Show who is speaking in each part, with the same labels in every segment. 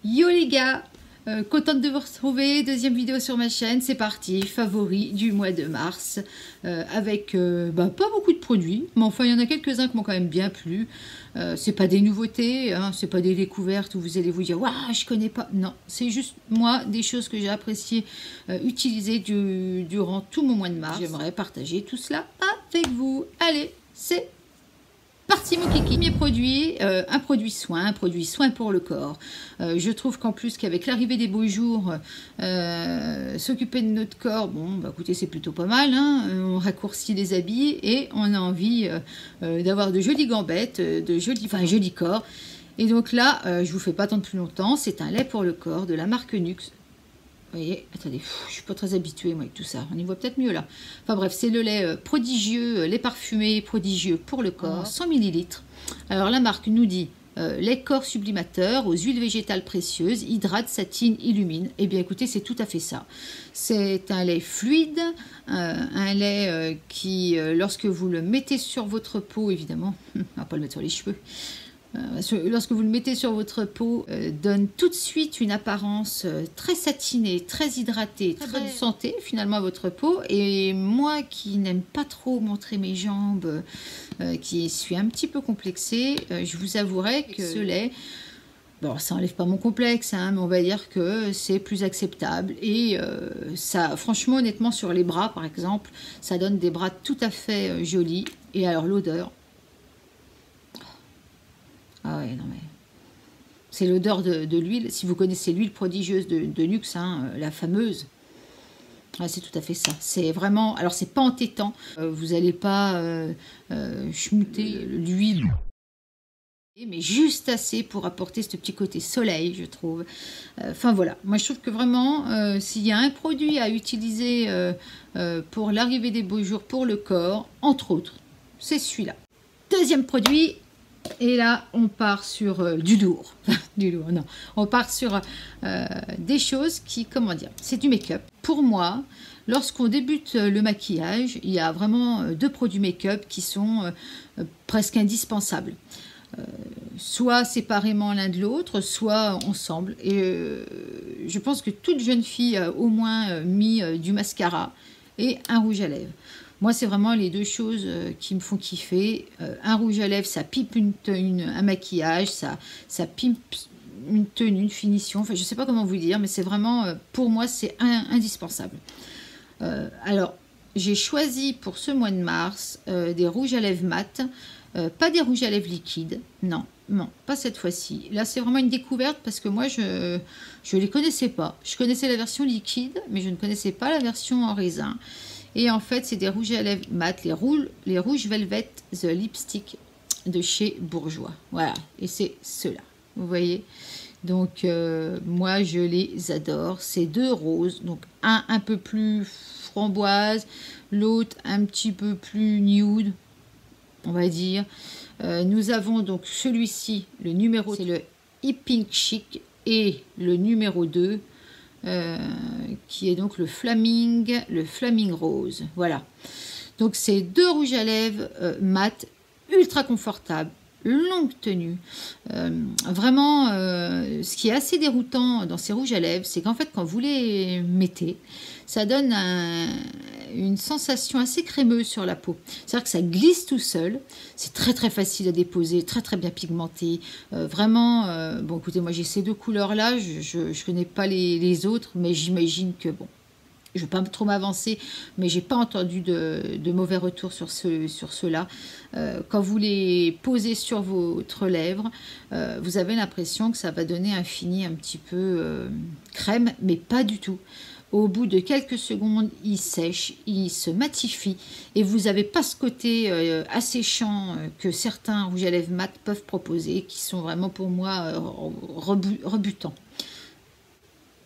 Speaker 1: Yo les gars, contente de vous retrouver, deuxième vidéo sur ma chaîne, c'est parti, favori du mois de mars, avec pas beaucoup de produits, mais enfin il y en a quelques-uns qui m'ont quand même bien plu. C'est pas des nouveautés, hein, c'est pas des découvertes où vous allez vous dire waouh je connais pas, non, c'est juste moi des choses que j'ai apprécié utiliser durant tout mon mois de mars. J'aimerais partager tout cela avec vous. Allez, c'est parti mon kiki. Premier produit, un produit soin pour le corps. Je trouve qu'en plus qu'avec l'arrivée des beaux jours, s'occuper de notre corps, bon, bah écoutez, c'est plutôt pas mal, hein. On raccourcit les habits et on a envie d'avoir de jolies gambettes, un joli corps. Et donc là, je vous fais pas attendre plus longtemps, c'est un lait pour le corps de la marque Nux. Vous voyez, attendez, je suis pas très habituée moi avec tout ça, on y voit peut-être mieux là. Enfin bref, c'est le lait prodigieux, lait parfumé prodigieux pour le corps, 100 ml. Alors la marque nous dit lait corps sublimateur aux huiles végétales précieuses, hydrate, satine, illumine. Eh bien écoutez, c'est tout à fait ça. C'est un lait fluide, un lait qui, lorsque vous le mettez sur votre peau, évidemment, on va pas le mettre sur les cheveux, lorsque vous le mettez sur votre peau, donne tout de suite une apparence très satinée, très hydratée, très bonne santé finalement à votre peau. Et moi qui n'aime pas trop montrer mes jambes, qui suis un petit peu complexée, je vous avouerai que ce lait, bon, ça n'enlève pas mon complexe, hein, mais on va dire que c'est plus acceptable. Et ça, franchement, honnêtement, sur les bras par exemple, ça donne des bras tout à fait jolis. Et alors l'odeur, ah ouais, non mais... c'est l'odeur de l'huile. Si vous connaissez l'huile prodigieuse de Nux, hein, la fameuse, ah, c'est tout à fait ça. C'est vraiment... Alors, c'est pas entêtant. Vous n'allez pas schmouter l'huile, mais juste assez pour apporter ce petit côté soleil, je trouve. Enfin, voilà. Moi, je trouve que vraiment, s'il y a un produit à utiliser pour l'arrivée des beaux jours pour le corps, entre autres, c'est celui-là. Deuxième produit... Et là, on part sur du lourd. Du lourd, non. On part sur des choses qui, comment dire, c'est du make-up. Pour moi, lorsqu'on débute le maquillage, il y a vraiment deux produits make-up qui sont presque indispensables. Soit séparément l'un de l'autre, soit ensemble. Et je pense que toute jeune fille a au moins mis du mascara et un rouge à lèvres. Moi, c'est vraiment les deux choses qui me font kiffer. Un rouge à lèvres, ça pipe un maquillage, ça pipe une tenue, une finition. Enfin, je ne sais pas comment vous dire, mais c'est vraiment, pour moi, c'est indispensable. Alors, j'ai choisi pour ce mois de mars des rouges à lèvres mat, pas des rouges à lèvres liquides, non, pas cette fois-ci. Là, c'est vraiment une découverte parce que moi, je ne les connaissais pas. Je connaissais la version liquide, mais je ne connaissais pas la version en raisin. Et en fait, c'est des rouges à lèvres mat, les rouges Velvet The Lipstick de chez Bourjois. Voilà, et c'est ceux-là, vous voyez. Donc, moi, je les adore. C'est deux roses, donc un peu plus framboise, l'autre un petit peu plus nude, on va dire. Nous avons donc celui-ci, le numéro, c'est le Pink Chic, et le numéro 2, qui est donc le Flaming Rose. Voilà. Donc c'est deux rouges à lèvres mat, ultra confortable, longue tenue. Vraiment, ce qui est assez déroutant dans ces rouges à lèvres, c'est qu'en fait, quand vous les mettez, ça donne une sensation assez crémeuse sur la peau. C'est-à-dire que ça glisse tout seul. C'est très très facile à déposer, très très bien pigmenté. Vraiment, bon écoutez, moi j'ai ces deux couleurs-là, je ne connais pas les autres, mais j'imagine que bon, je ne vais pas trop m'avancer, mais j'ai pas entendu de mauvais retours sur ceux-là. Quand vous les posez sur votre lèvre, vous avez l'impression que ça va donner un fini un petit peu crème, mais pas du tout. Au bout de quelques secondes, il sèche, il se matifie et vous n'avez pas ce côté asséchant que certains rouges à lèvres mat peuvent proposer, qui sont vraiment pour moi rebutants.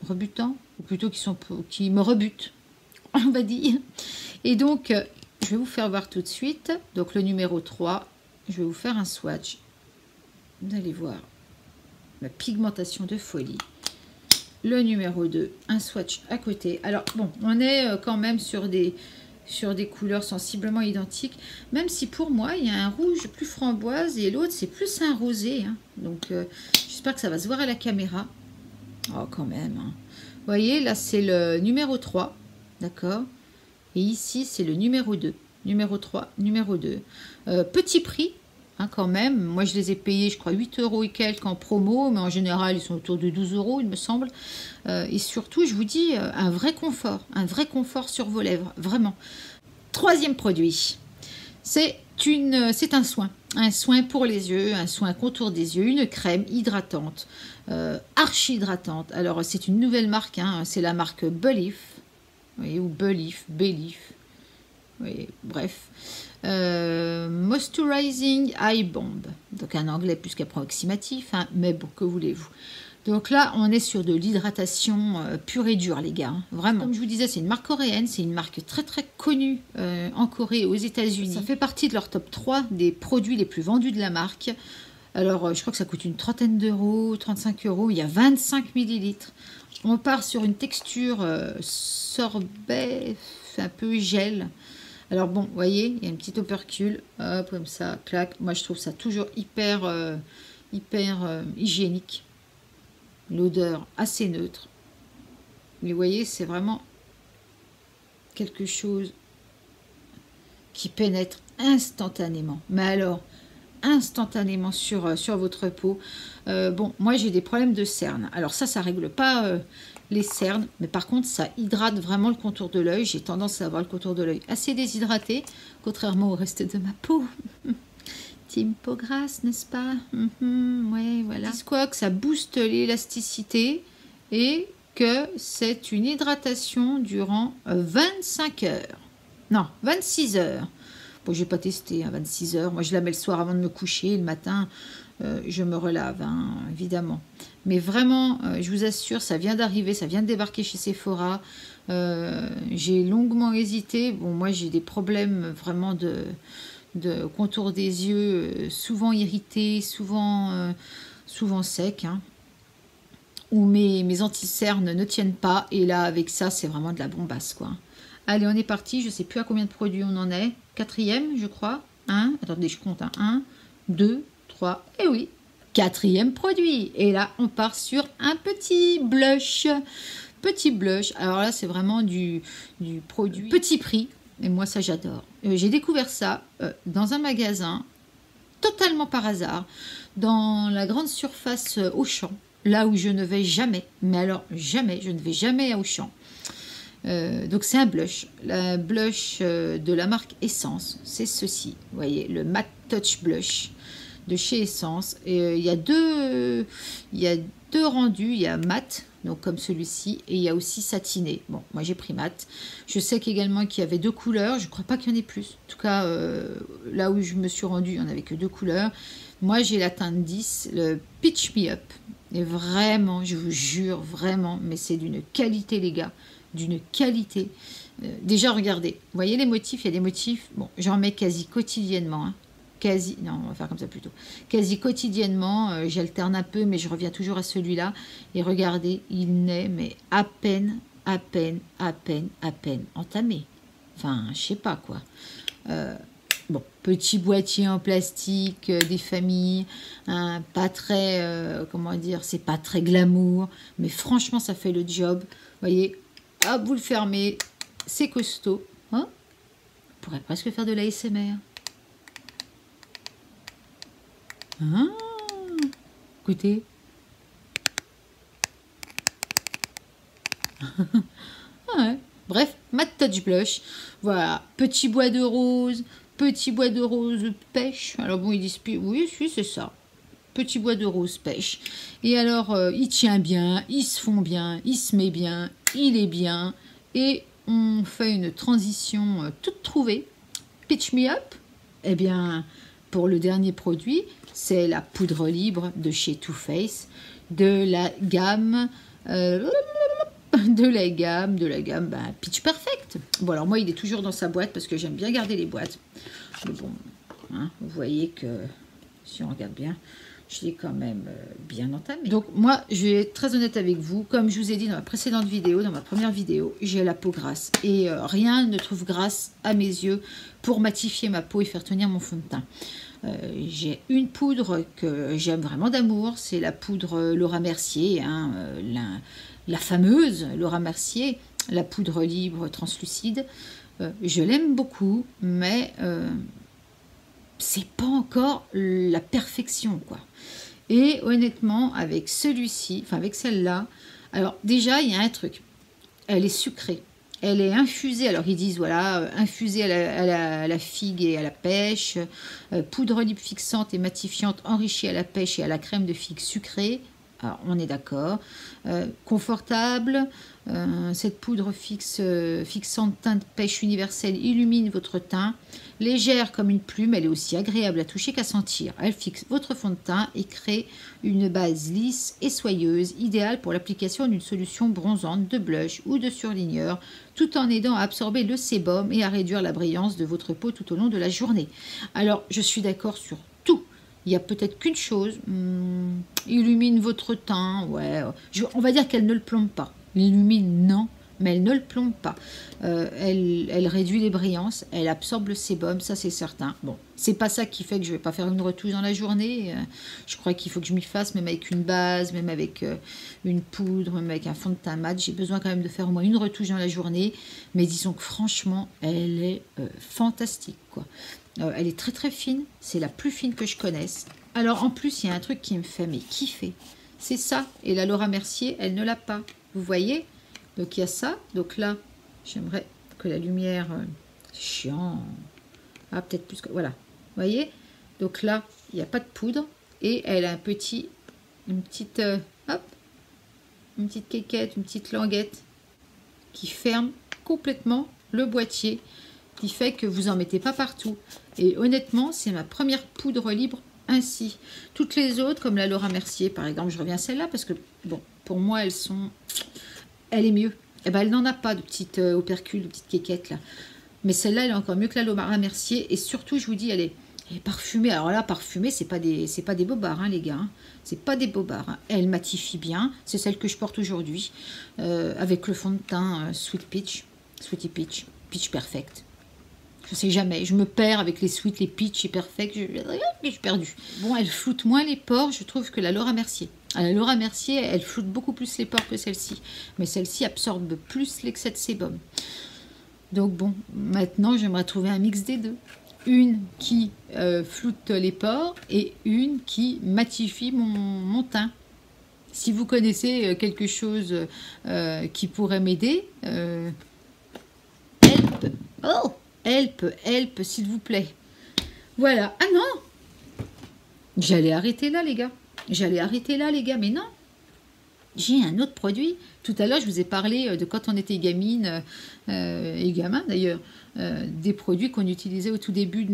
Speaker 1: Rebutants, ou plutôt qui me rebutent, on va dire. Et donc, je vais vous faire voir tout de suite. Donc le numéro 3, je vais vous faire un swatch. Vous allez voir la pigmentation de folie. Le numéro 2, un swatch à côté. Alors bon, on est quand même sur des couleurs sensiblement identiques, même si pour moi il y a un rouge plus framboise et l'autre c'est plus un rosé, hein. Donc j'espère que ça va se voir à la caméra. Oh, quand même. Hein. Vous voyez, là, c'est le numéro 3. D'accord. Et ici, c'est le numéro 2. Numéro 3, numéro 2. Petit prix, hein, quand même. Moi, je les ai payés, je crois, 8 € et quelques en promo. Mais en général, ils sont autour de 12 €, il me semble. Et surtout, je vous dis, un vrai confort. Un vrai confort sur vos lèvres. Vraiment. Troisième produit. C'est un soin. Un soin pour les yeux, un soin contour des yeux, une crème hydratante, archi-hydratante. Alors, c'est une nouvelle marque, hein, c'est la marque Belif, ou Belif, oui, bref. Moisturizing Eye Bomb, donc un anglais plus qu'approximatif, hein, mais bon, que voulez-vous. Donc là, on est sur de l'hydratation pure et dure, les gars. Hein, vraiment. Comme je vous disais, c'est une marque coréenne. C'est une marque très, très connue en Corée et aux États-Unis. Ça fait partie de leur top 3 des produits les plus vendus de la marque. Alors, je crois que ça coûte une trentaine d'euros, 35 €. Il y a 25 millilitres. On part sur une texture sorbet, un peu gel. Alors bon, vous voyez, il y a une petite opercule. Hop, comme ça, clac. Moi, je trouve ça toujours hyper hygiénique. L'odeur assez neutre. Mais vous voyez, c'est vraiment quelque chose qui pénètre instantanément. Mais alors, instantanément sur votre peau. Bon, moi j'ai des problèmes de cernes. Alors ça règle pas les cernes. Mais par contre, ça hydrate vraiment le contour de l'œil. J'ai tendance à avoir le contour de l'œil assez déshydraté, contrairement au reste de ma peau. Team peau grasse, n'est-ce pas? Ouais, voilà. C'est quoi? Que ça booste l'élasticité et que c'est une hydratation durant 25 heures. Non, 26 heures. Bon, j'ai pas testé, hein, 26 heures. Moi, je la mets le soir avant de me coucher. Le matin, je me relave, hein, évidemment. Mais vraiment, je vous assure, ça vient d'arriver, ça vient de débarquer chez Sephora. J'ai longuement hésité. Bon, moi, j'ai des problèmes vraiment de contour des yeux, souvent irrités, souvent secs, hein, où mes anti-cernes ne tiennent pas. Et là, avec ça, c'est vraiment de la bombasse, quoi. Allez, on est parti. Je ne sais plus à combien de produits on en est. 4e, je crois. Attendez, je compte. 1, 2, 3. Et oui, 4e produit. Et là, on part sur un petit blush. Petit blush. Alors là, c'est vraiment du produit petit prix. Et moi, ça, j'adore. J'ai découvert ça dans un magasin, totalement par hasard, dans la grande surface Auchan, là où je ne vais jamais. Mais alors, jamais, je ne vais jamais à Auchan. Donc, c'est un blush. Le blush de la marque Essence, c'est ceci. Vous voyez, le Matte Touch Blush de chez Essence. Et il y a deux rendus. Il y a matte, donc comme celui-ci, et il y a aussi satiné. Bon, moi j'ai pris matte. Je sais qu'également qu'il y avait 2 couleurs. Je ne crois pas qu'il y en ait plus. En tout cas, là où je me suis rendue, il n'y en avait que 2 couleurs. Moi j'ai la teinte 10, le Pitch Me Up. Et vraiment, je vous jure, vraiment, mais c'est d'une qualité, les gars. D'une qualité. Déjà, regardez. Vous voyez les motifs? Il y a des motifs. Bon, j'en mets quasi quotidiennement. Hein. Non, on va faire comme ça plutôt. Quasi quotidiennement, j'alterne un peu, mais je reviens toujours à celui-là. Et regardez, il n'est mais à peine entamé. Enfin, je sais pas quoi. Bon, petit boîtier en plastique, des familles, hein, pas très, comment dire, c'est pas très glamour, mais franchement, ça fait le job. Vous voyez, hop, vous le fermez, c'est costaud. Hein, on pourrait presque faire de l'ASMR. Ah, écoutez. Ouais. Bref, Matte Touch Blush. Voilà, petit bois de rose pêche. Alors bon, ils disent, oui, c'est ça. Petit bois de rose pêche. Et alors, il tient bien, il se fond bien, il se met bien, il est bien. Et on fait une transition toute trouvée. Pitch Me Up. Eh bien, pour le dernier produit, c'est la poudre libre de chez Too Faced, de la gamme Pitch Perfect. Bon, alors moi, il est toujours dans sa boîte parce que j'aime bien garder les boîtes. Mais bon, hein, vous voyez que si on regarde bien, je l'ai quand même bien entamé. Donc moi, je vais être très honnête avec vous. Comme je vous ai dit dans ma précédente vidéo, dans ma première vidéo, j'ai la peau grasse. Et rien ne trouve grasse à mes yeux pour matifier ma peau et faire tenir mon fond de teint. J'ai une poudre que j'aime vraiment d'amour, c'est la poudre Laura Mercier, hein, la fameuse Laura Mercier, la poudre libre translucide. Je l'aime beaucoup, mais c'est pas encore la perfection, quoi. Et honnêtement, avec celui-ci, enfin avec celle-là, alors déjà, il y a un truc, elle est sucrée. Elle est infusée, alors ils disent, voilà, infusée à la figue et à la pêche, poudre libre fixante et matifiante enrichie à la pêche et à la crème de figue sucrée. Alors, on est d'accord. Confortable, cette poudre fixante teinte pêche universelle illumine votre teint. Légère comme une plume, elle est aussi agréable à toucher qu'à sentir. Elle fixe votre fond de teint et crée une base lisse et soyeuse, idéale pour l'application d'une solution bronzante, de blush ou de surligneur, tout en aidant à absorber le sébum et à réduire la brillance de votre peau tout au long de la journée. Alors, je suis d'accord sur tout. Il y a peut-être qu'une chose, illumine votre teint, ouais, on va dire qu'elle ne le plombe pas. L'illumine, non, mais elle ne le plombe pas. Elle réduit les brillances, elle absorbe le sébum, ça c'est certain. Bon, c'est pas ça qui fait que je vais pas faire une retouche dans la journée. Je crois qu'il faut que je m'y fasse, même avec une base, même avec une poudre, même avec un fond de teint mat. J'ai besoin quand même de faire au moins une retouche dans la journée. Mais disons que franchement, elle est fantastique, quoi. Elle est très très fine, c'est la plus fine que je connaisse. Alors en plus, il y a un truc qui me fait mais kiffer. C'est ça, et la Laura Mercier, elle ne l'a pas. Vous voyez? Donc il y a ça, donc là, j'aimerais que la lumière... c'est chiant. Ah, peut-être plus que... Voilà, vous voyez? Donc là, il n'y a pas de poudre, et elle a une petite quéquette, une petite languette qui ferme complètement le boîtier, qui fait que vous en mettez pas partout. Et honnêtement, c'est ma première poudre libre ainsi. Toutes les autres, comme la Laura Mercier, par exemple, je reviens à celle-là parce que, bon, pour moi, elle est mieux. Eh ben, elle n'en a pas de petite opercule, de petite quéquette, là. Mais celle-là, elle est encore mieux que la Laura Mercier. Et surtout, je vous dis, elle est parfumée. Alors là, parfumée, c'est pas des bobards, hein, les gars. Hein. C'est pas des bobards. Hein. Elle matifie bien. C'est celle que je porte aujourd'hui. Avec le fond de teint Sweetie Peach. Peach Perfect. Je sais jamais, je me perds avec les sweets, les peach et perfect, je suis perdue. Bon, elle floute moins les pores, je trouve, que la Laura Mercier. La Laura Mercier, elle floute beaucoup plus les pores que celle-ci. Mais celle-ci absorbe plus l'excès de sébum. Donc bon, maintenant, j'aimerais trouver un mix des deux. Une qui floute les pores et une qui matifie mon teint. Si vous connaissez quelque chose qui pourrait m'aider, help, s'il vous plaît. Voilà. Ah non, j'allais arrêter là, les gars. Mais non. J'ai un autre produit. Tout à l'heure, je vous ai parlé de quand on était gamine et gamin, d'ailleurs, des produits qu'on utilisait au tout début de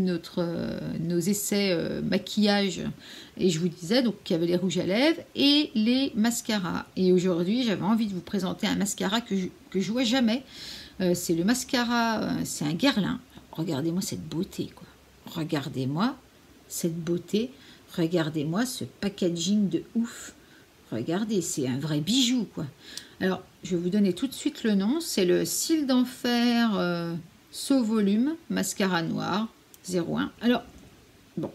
Speaker 1: nos essais maquillage. Et je vous disais donc qu'il y avait les rouges à lèvres et les mascaras. Et aujourd'hui, j'avais envie de vous présenter un mascara que je vois jamais. C'est le mascara, c'est un Guerlain. Regardez-moi cette beauté, quoi. Regardez-moi cette beauté. Regardez-moi ce packaging de ouf. Regardez, c'est un vrai bijou, quoi. Alors, je vais vous donner tout de suite le nom. C'est le Cils d'Enfer So Volume Mascara Noir 01. Alors, bon.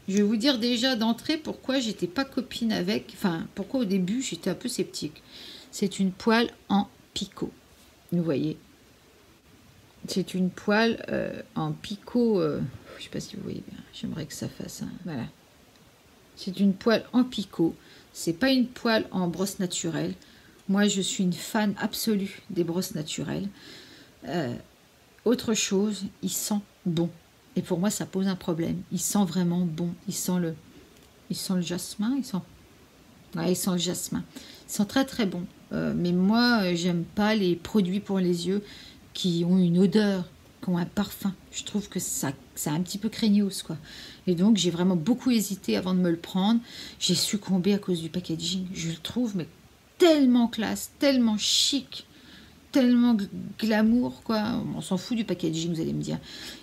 Speaker 1: Je vais vous dire déjà d'entrée pourquoi j'étais pas copine avec. Enfin, pourquoi au début j'étais un peu sceptique. C'est une poêle en picot. Vous voyez, c'est une poêle en picot, je ne sais pas si vous voyez bien, j'aimerais que ça fasse un... Voilà. C'est une poêle en picot, c'est pas une poêle en brosse naturelle. Moi, je suis une fan absolue des brosses naturelles. Autre chose, il sent bon. Et pour moi, ça pose un problème. Il sent vraiment bon. Il sent le jasmin, ouais, il sent le jasmin. Il sent très très bon. Mais moi, j'aime pas les produits pour les yeux qui ont une odeur, qui ont un parfum. Je trouve que ça un petit peu craignos, quoi. Et donc, j'ai vraiment beaucoup hésité avant de me le prendre. J'ai succombé à cause du packaging. Je le trouve mais tellement classe, tellement chic, tellement glamour, quoi. On s'en fout du packaging, vous allez me dire.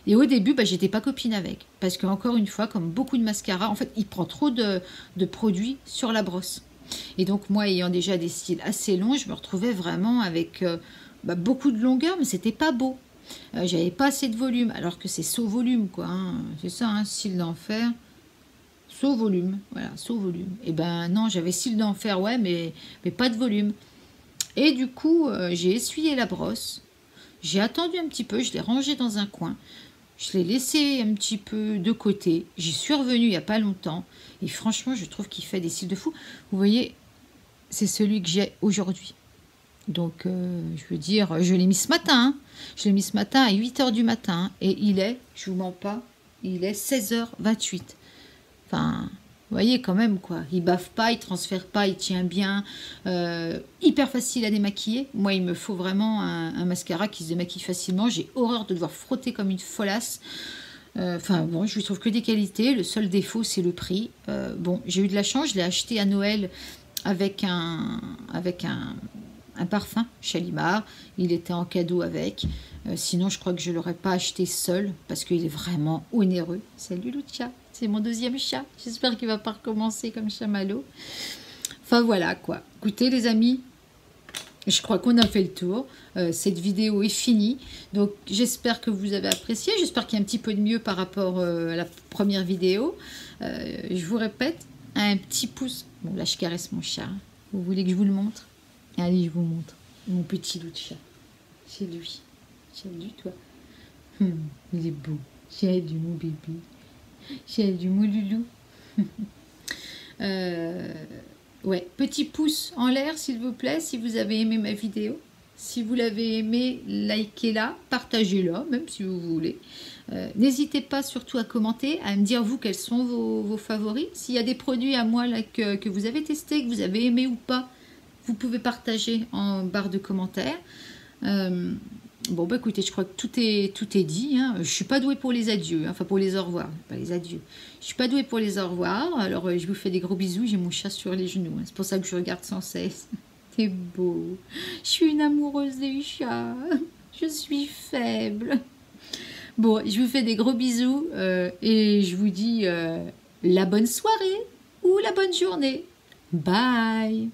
Speaker 1: Et au début, j'étais pas copine avec. Parce que encore une fois, comme beaucoup de mascara, en fait, il prend trop de produits sur la brosse. Et donc, moi, ayant déjà des cils assez longs, je me retrouvais vraiment avec beaucoup de longueur, mais c'était pas beau. J'avais pas assez de volume, alors que c'est saut volume, quoi. Hein. C'est ça, hein, cils d'enfer. Saut volume, voilà, saut volume. Et ben non, j'avais cils d'enfer, ouais, mais pas de volume. Et du coup, j'ai essuyé la brosse. J'ai attendu un petit peu, je l'ai rangé dans un coin. Je l'ai laissé un petit peu de côté. J'y suis revenue il n'y a pas longtemps. Et franchement, je trouve qu'il fait des cils de fou. Vous voyez, c'est celui que j'ai aujourd'hui. Donc, je veux dire, je l'ai mis ce matin. Hein. Je l'ai mis ce matin à 8 h du matin. Et il est, je vous mens pas, il est 16 h 28. Enfin, vous voyez quand même, quoi. Il baffe pas, il transfère pas, il tient bien. Hyper facile à démaquiller. Moi, il me faut vraiment un mascara qui se démaquille facilement. J'ai horreur de devoir frotter comme une folasse. Enfin, bon, je lui trouve que des qualités. Le seul défaut, c'est le prix. Bon, j'ai eu de la chance. Je l'ai acheté à Noël avec un parfum Shalimar. Il était en cadeau avec. Sinon, je crois que je ne l'aurais pas acheté seul parce qu'il est vraiment onéreux. Salut Lucia, c'est mon deuxième chat. J'espère qu'il ne va pas recommencer comme chamallow. Enfin voilà quoi. Écoutez les amis, je crois qu'on a fait le tour. Cette vidéo est finie. Donc j'espère que vous avez apprécié. J'espère qu'il y a un petit peu de mieux par rapport à la première vidéo. Je vous répète, un petit pouce. Bon là je caresse mon chat. Vous voulez que je vous le montre? Allez, je vous montre. Mon petit loup de chat. C'est lui. Salut toi. Il est beau. Salut mon bébé. Salut mon loulou. Ouais, petit pouce en l'air s'il vous plaît si vous avez aimé ma vidéo. Si vous l'avez aimé, likez-la, partagez-la, même si vous voulez. N'hésitez pas surtout à commenter, à me dire vous quels sont vos favoris. S'il y a des produits à moi là, que vous avez testés, que vous avez aimé ou pas, vous pouvez partager en barre de commentaires. Bon, bah écoutez, je crois que tout est dit. Hein. Je ne suis pas douée pour les adieux, hein. Enfin pour les au revoir, pas les adieux. Je ne suis pas douée pour les au revoir. Alors, je vous fais des gros bisous. J'ai mon chat sur les genoux. Hein. C'est pour ça que je regarde sans cesse. C'est beau. Je suis une amoureuse des chats. Je suis faible. Bon, je vous fais des gros bisous et je vous dis la bonne soirée ou la bonne journée. Bye.